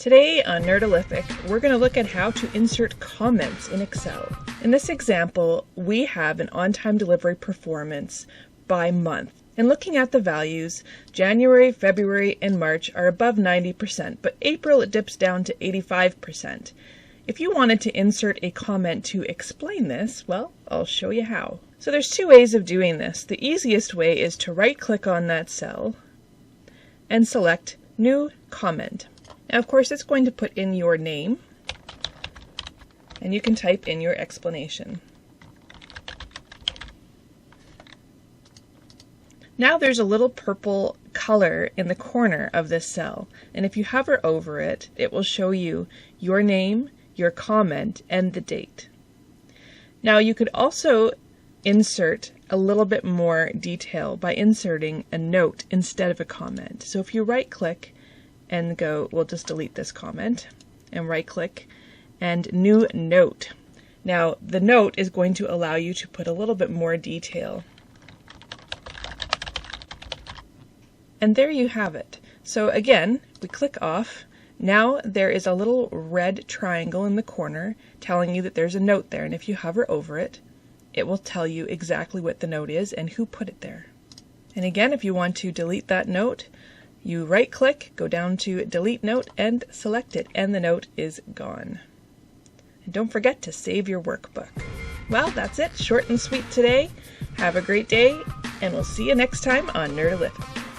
Today on Nerdalific, we're going to look at how to insert comments in Excel. In this example, we have an on-time delivery performance by month. And looking at the values, January, February, and March are above 90%, but April it dips down to 85%. If you wanted to insert a comment to explain this, well, I'll show you how. So there's two ways of doing this. The easiest way is to right-click on that cell and select New Comment. Now, of course, it's going to put in your name, and you can type in your explanation. Now there's a little purple color in the corner of this cell, and if you hover over it, it will show you your name, your comment, and the date. Now you could also insert a little bit more detail by inserting a note instead of a comment. So if you right-click and go, we'll just delete this comment, and right-click and New Note. Now the note is going to allow you to put a little bit more detail. And there you have it. So again, we click off. Now there is a little red triangle in the corner telling you that there's a note there, and if you hover over it, it will tell you exactly what the note is and who put it there. And again, if you want to delete that note, you right-click, go down to Delete Note, and select it, and the note is gone. And don't forget to save your workbook. Well, that's it. Short and sweet today. Have a great day, and we'll see you next time on Nerdalific.